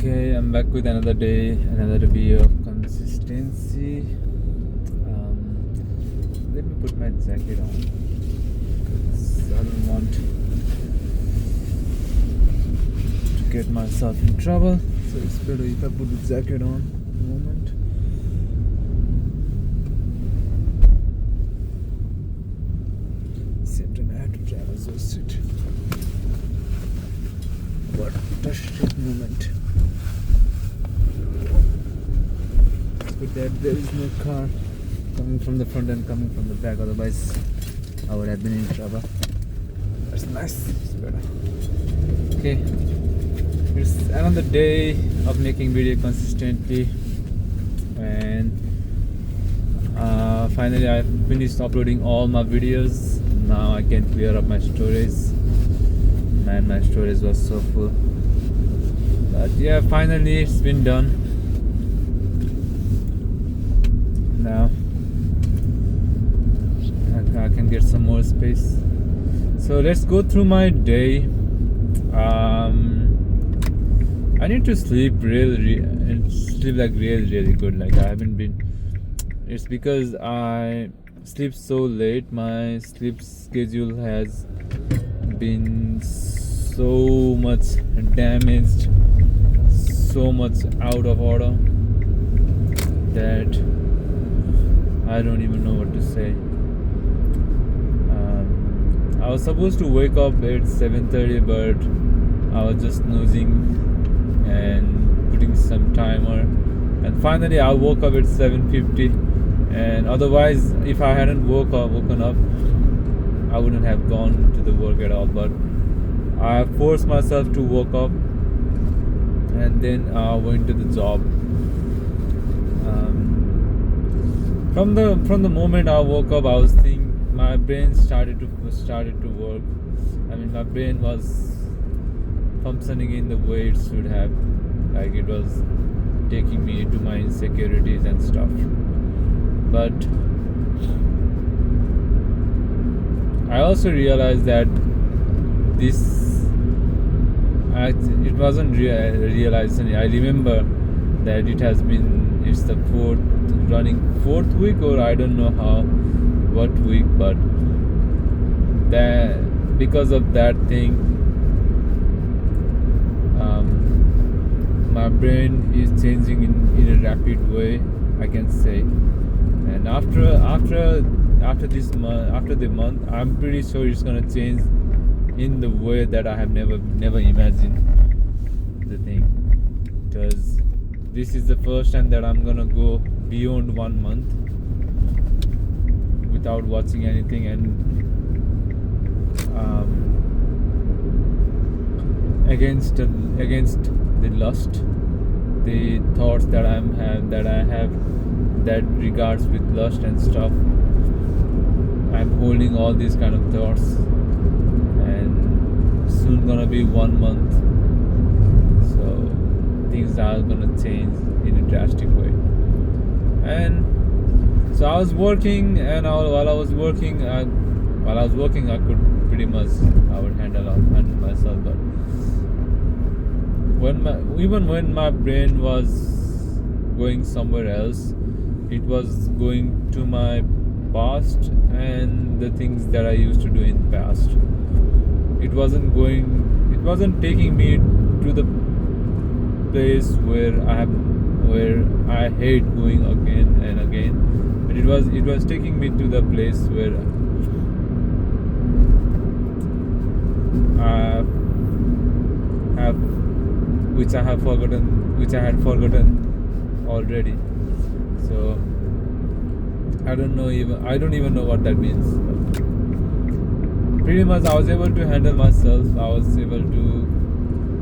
Okay, I'm back with another day, another review of consistency. Let me put my jacket on because I don't want to get myself in trouble. So it's better if I put the jacket on at the moment. Same time I have to travel so shit. What a shit moment. But that there is no car coming from the front and coming from the back, otherwise I would have been in trouble. That's nice. It's better. Okay, it's another day of making video consistently, and finally I finished uploading all my videos. Now I can clear up my storage. Man, my storage was so full. But yeah, finally it's been done. Now I can get some more space. So let's go through my day. I need to sleep sleep like really good. Like I haven't been. It's because I sleep so late. My sleep schedule has been so much damaged, so much out of order that I don't even know what to say. I was supposed to wake up at 7:30, but I was just snoozing and putting some timer, and finally I woke up at 7:50. And otherwise, if I hadn't woken up, I wouldn't have gone to the work at all. But I forced myself to wake up, and then I went to the job. From the moment I woke up, I was thinking, my brain started to work. I mean, my brain was functioning in the way it should have. Like it was taking me into my insecurities and stuff. But I also realized that it wasn't realizing. I remember that it's the fourth week, or I don't know what week, but that because of that thing, my brain is changing in a rapid way, I can say. And after this month, after the month, I'm pretty sure it's gonna change in the way that I have never imagined the thing. Because this is the first time that I'm gonna go beyond 1 month without watching anything, and against the lust, the thoughts that I have that regards with lust and stuff. I'm holding all these kind of thoughts, and soon gonna be 1 month, so things are gonna change in a drastic way. And so I was working, and while I was working, I could pretty much handle myself. But even when my brain was going somewhere else, it was going to my past and the things that I used to do in the past. It wasn't taking me to the place where I hate going again and again. But it was taking me to the place where I had forgotten already. So I don't even know what that means. But pretty much I was able to handle myself. I was able to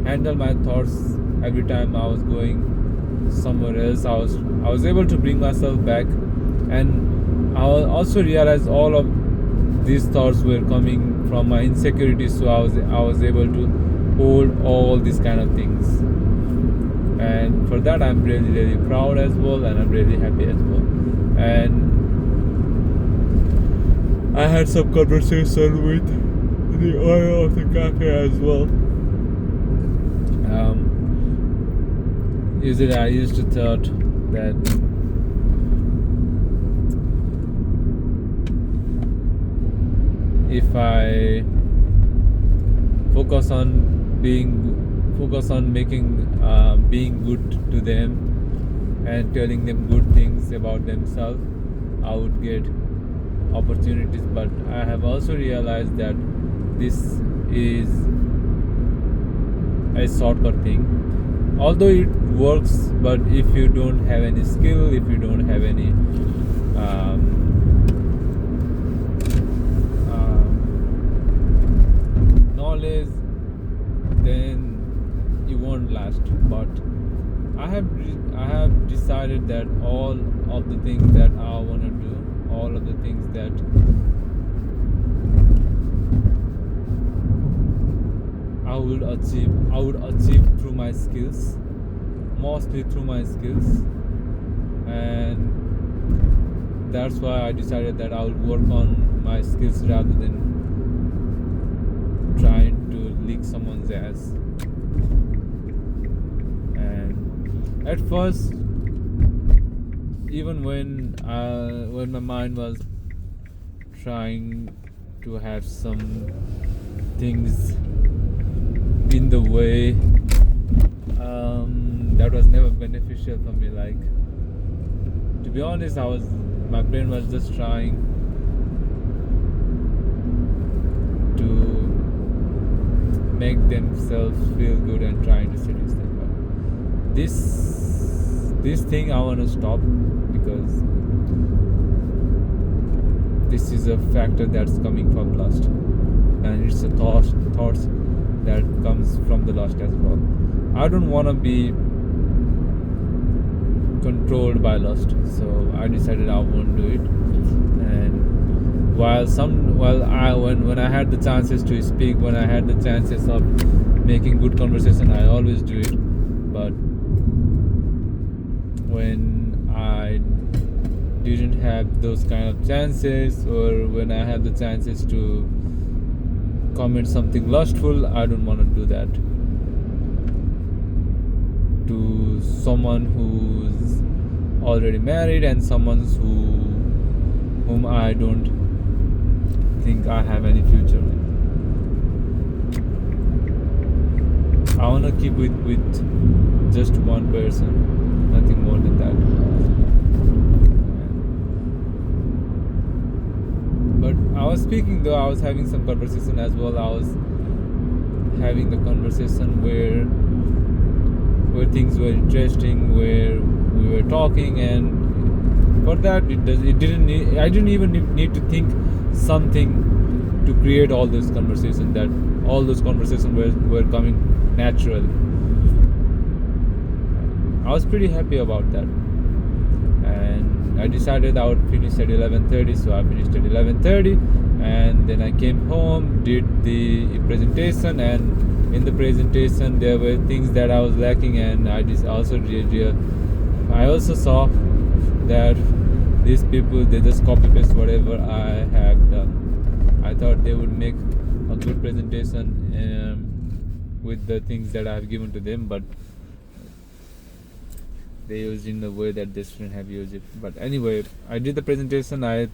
handle my thoughts every time I was going somewhere else. I was able to bring myself back, and I also realized all of these thoughts were coming from my insecurities. So I was able to hold all these kind of things, and for that I'm really proud as well, and I'm really happy as well. And I had some conversation with the owner of the cafe as well. Usually I used to thought that if I focus on making being good to them and telling them good things about themselves, I would get opportunities. But I have also realized that this is a shortcut thing, although it works. But if you don't have any skill, if you don't have any knowledge, then you won't last. But I have decided that all of the things that I want to do, all of the things that I would achieve through my skills, mostly through my skills. And that's why I decided that I would work on my skills rather than trying to lick someone's ass. And at first, even when my mind was trying to have some things in the way, that was never beneficial for me. Like, to be honest, my brain was just trying to make themselves feel good and trying to seduce them. But this thing I want to stop, because this is a factor that's coming from lust, and it's a thoughts that comes from the lust as well. I don't want to be controlled by lust, so I decided I won't do it. And when I had the chances to speak, when I had the chances of making good conversation, I always do it. But when I didn't have those kind of chances, or when I had the chances to comment something lustful, I don't want to do that to someone who's already married and someone whom I don't think I have any future with. I want to keep with just one person, nothing more than that. But I was speaking, though I was having some conversation as well. I was having the conversation where things were interesting, where we were talking, and for that I didn't even need to think something to create all this conversation. That all those conversations were coming natural. I was pretty happy about that, and I decided I would finish at 11:30, so I finished at 11:30, and then I came home, did the presentation, and in the presentation there were things that I was lacking, and I also saw that these people, they just copy paste whatever I have done. I thought they would make a good presentation with the things that I have given to them, but they used in the way that they shouldn't have used it. But anyway, I did the presentation. I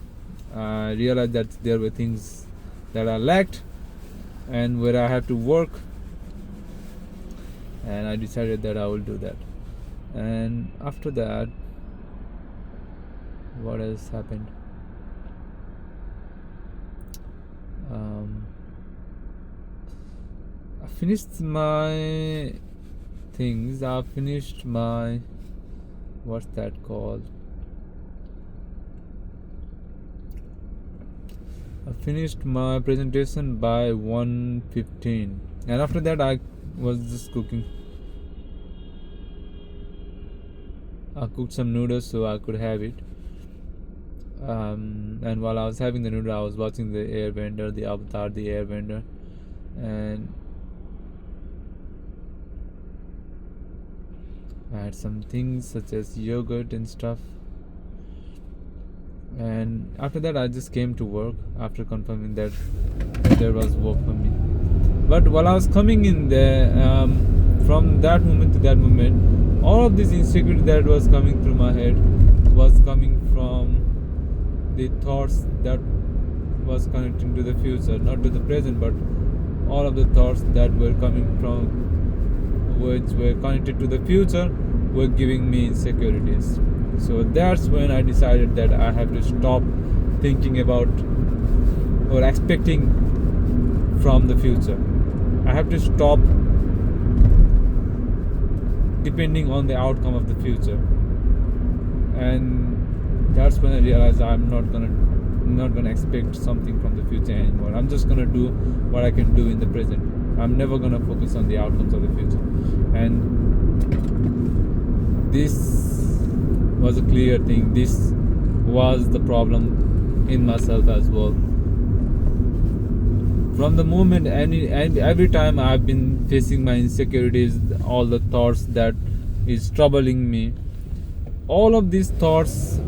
realized that there were things that I lacked and where I had to work, and I decided that I will do that. And after that, what else happened? I finished my things. I finished my, what's that called? I finished my presentation by 1:15, and after that I was just cooking. I cooked some noodles so I could have it. And while I was having the noodle, I was watching the Airbender, the Avatar, the Airbender, and I had some things such as yogurt and stuff. And after that, I just came to work after confirming that there was work for me. But while I was coming in there, from that moment to that moment, all of this insecurity that was coming through my head was coming from the thoughts that was connecting to the future, not to the present, but all of the thoughts that were coming from, which were connected to the future, were giving me insecurities. So that's when I decided that I have to stop thinking about or expecting from the future. I have to stop depending on the outcome of the future. And that's when I realized I'm not gonna expect something from the future anymore. I'm just gonna do what I can do in the present. I'm never gonna focus on the outcomes of the future. And this was a clear thing. This was the problem in myself as well. From the moment and every time I've been facing my insecurities, all the thoughts that is troubling me, all of these thoughts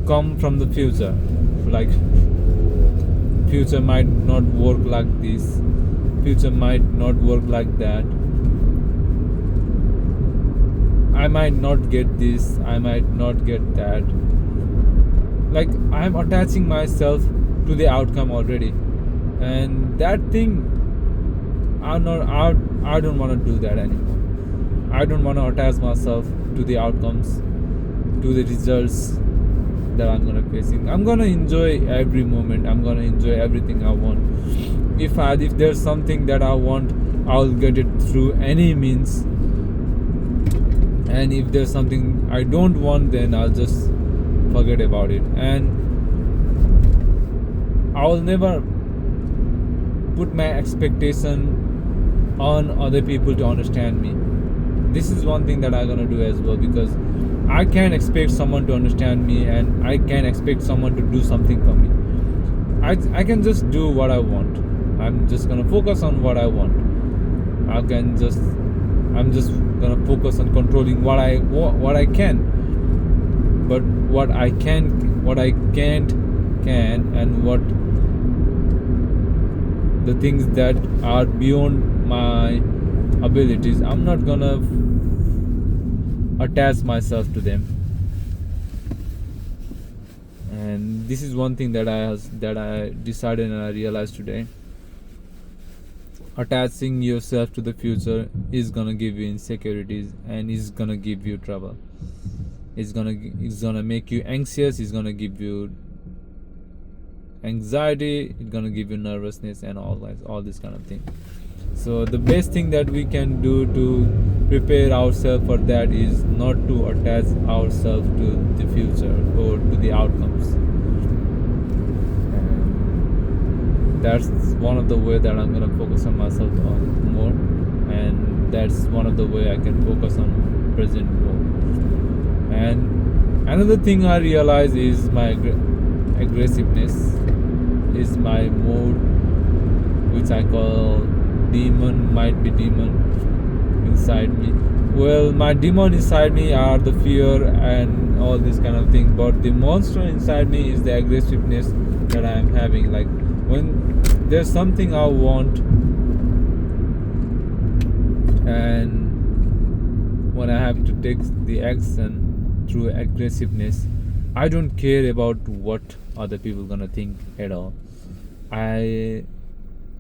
come from the future. Like, future might not work like this, future might not work like that, I might not get this, I might not get that. Like, I'm attaching myself to the outcome already, and that thing, I don't want to do that anymore. I don't want to attach myself to the outcomes, to the results that I'm gonna facing. I'm gonna enjoy every moment. I'm gonna enjoy everything I want. If there's something that I want, I'll get it through any means. And if there's something I don't want, then I'll just forget about it. And I will never put my expectation on other people to understand me. This is one thing that I'm gonna do as well, because I can't expect someone to understand me, and I can't expect someone to do something for me. I can just do what I want. I'm just gonna focus on what I want. I'm just gonna focus on controlling what I can. But what I can't can, and what the things that are beyond my abilities, I'm not gonna attach myself to them. And this is one thing that I decided and I realized today. Attaching yourself to the future is gonna give you insecurities, and is gonna give you trouble. It's gonna make you anxious. It's gonna give you anxiety. It's gonna give you nervousness and all this kind of thing. So the best thing that we can do to prepare ourselves for that is not to attach ourselves to the future or to the outcomes. And that's one of the way that I'm gonna focus on myself on more, and that's one of the way I can focus on present more. And another thing I realize is my aggressiveness is my mode, which I call demon inside me. Well, my demon inside me are the fear and all this kind of thing, but the monster inside me is the aggressiveness that I am having. Like, when there's something I want, and when I have to take the action through aggressiveness, I don't care about what other people gonna think at all. I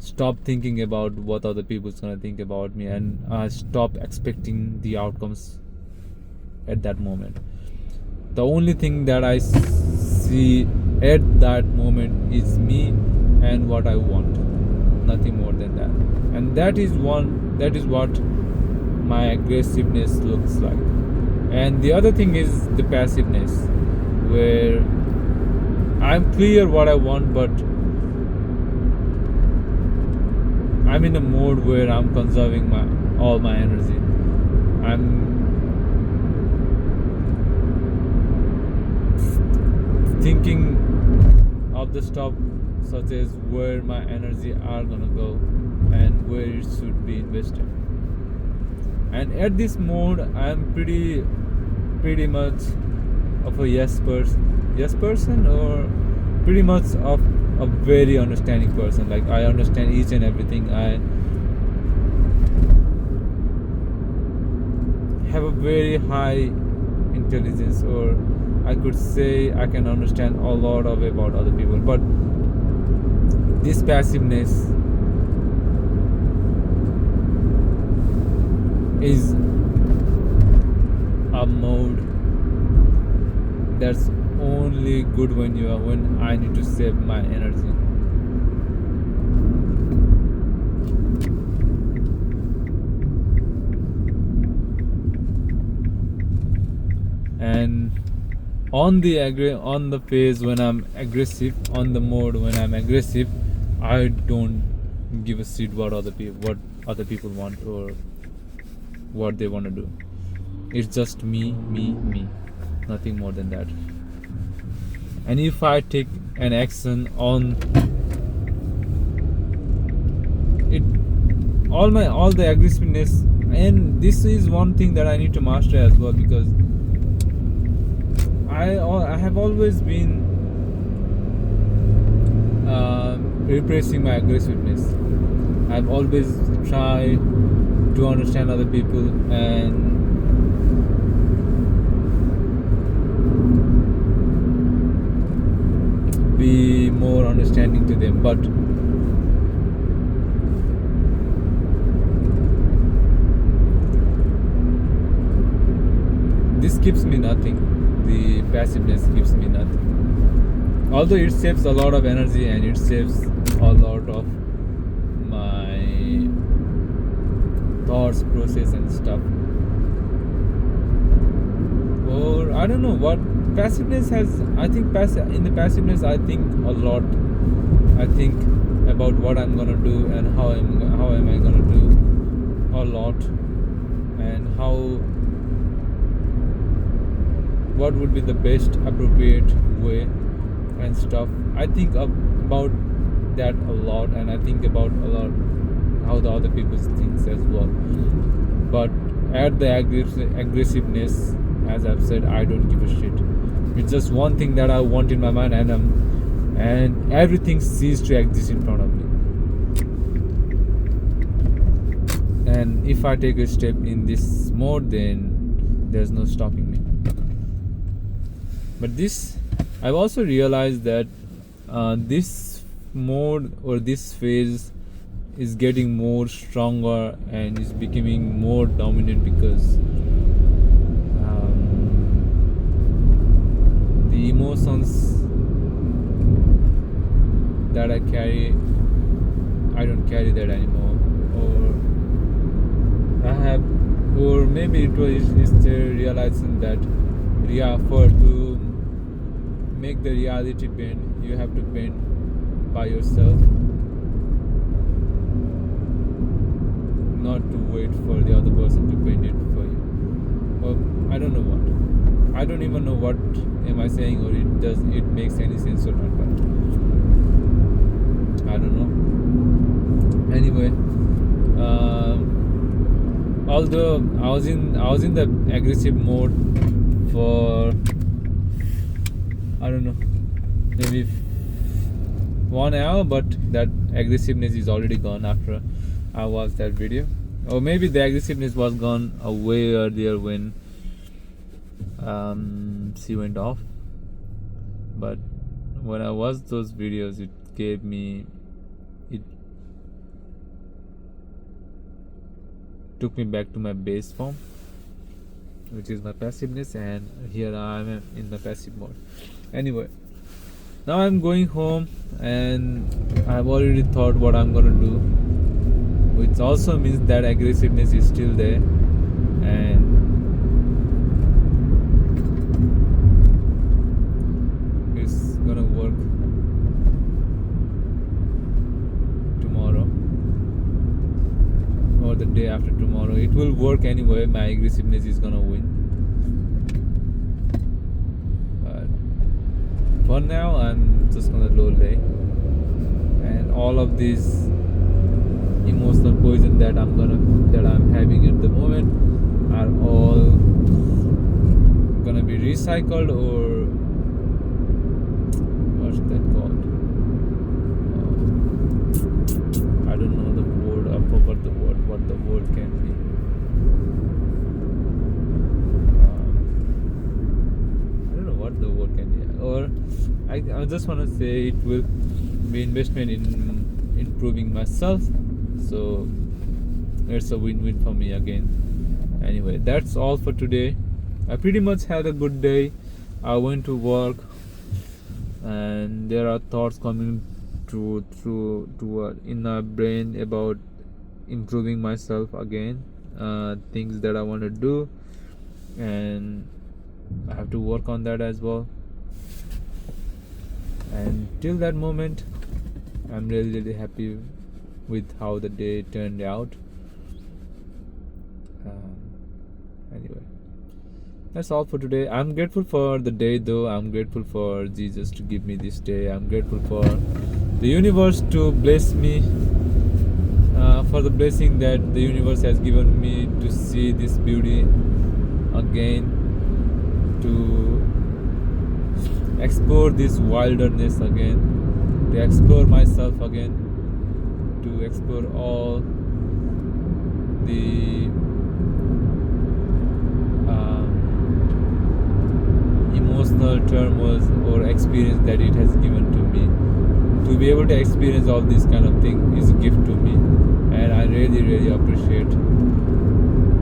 stop thinking about what other people's gonna think about me, and I stop expecting the outcomes at that moment. The only thing that I see at that moment is me and what I want, nothing more than that. And that is what my aggressiveness looks like. And the other thing is the passiveness, where I'm clear what I want, but I'm in a mode where I'm conserving all my energy. I'm thinking of the stuff such as where my energy are gonna go and where it should be invested. And at this mode, I'm pretty much of a yes person, or pretty much of a very understanding person. Like, I understand each and everything. have a very high intelligence, or I could say I can understand a lot of about other people. But this passiveness is a mode that's only good when I need to save my energy. And on the phase when I'm aggressive, on the mode when I'm aggressive, I don't give a shit what other people want or what they want to do. It's just me, nothing more than that. And if I take an action on it, all the aggressiveness, and this is one thing that I need to master as well, because I have always been repressing my aggressiveness. I've always tried to understand other people and be more understanding to them, but this gives me nothing. The passiveness gives me nothing. Although it saves a lot of energy and it saves a lot of my thoughts process and stuff. Or I don't know what passiveness has. I think in the passiveness I think a lot. I think about what I'm gonna do and how am I gonna do a lot, and what would be the best appropriate way and stuff. I think about that a lot, and I think about a lot how the other people thinks as well. But at the aggressiveness, as I've said, I don't give a shit. It's just one thing that I want in my mind, and everything ceases to exist in front of me. And if I take a step in this mode, then there's no stopping me. But I've also realized that this mode or this phase is getting more stronger and is becoming more dominant, because the emotions that I carry, I don't carry that anymore, or maybe it was just realizing that to make the reality bend, you have to bend by yourself, not to wait for the other person to bend it for you. Well, I don't know what. I don't even know what am I saying, or it makes any sense or not, but I don't know. Anyway, although I was in the aggressive mode for, I don't know, maybe 1 hour, but that aggressiveness is already gone after I watched that video. Or maybe the aggressiveness was gone way earlier when she went off. But when I watched those videos, it took me back to my base form, which is my passiveness, and here I am in the passive mode. Anyway, now I'm going home, and I've already thought what I'm gonna do, which also means that aggressiveness is still there, and it's gonna work tomorrow or the day after tomorrow. It will work anyway. My aggressiveness is gonna win. But for now, I'm just gonna lay, and all of these emotional poison that I'm having at the moment are all gonna be recycled, or what's that called? I don't know the word. I forgot the word. What the word can be. I just want to say it will be investment in improving myself. So it's a win-win for me again. Anyway, that's all for today. I pretty much had a good day. I went to work, and there are thoughts coming to in my brain about improving myself again, things that I want to do, and I have to work on that as well. And till that moment, I'm really happy with how the day turned out. Anyway, that's all for today. I'm grateful for the day, though. I'm grateful for Jesus to give me this day. I'm grateful for the universe to bless me, for the blessing that the universe has given me to see this beauty again, to explore this wilderness again, to explore myself again, to explore all the emotional turmoil or experience that it has given to me. To be able to experience all this kind of thing is a gift to me, and I really appreciate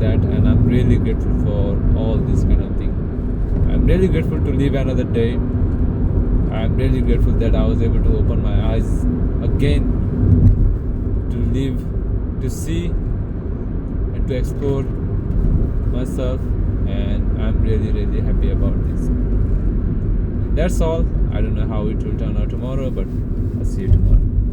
that, and I'm really grateful for all this kind of thing. I'm really grateful to live another day. I'm really grateful that I was able to open my eyes again, to live, to see, and to explore myself, and I'm really happy about this. That's all. I don't know how it will turn out tomorrow, but I'll see you tomorrow.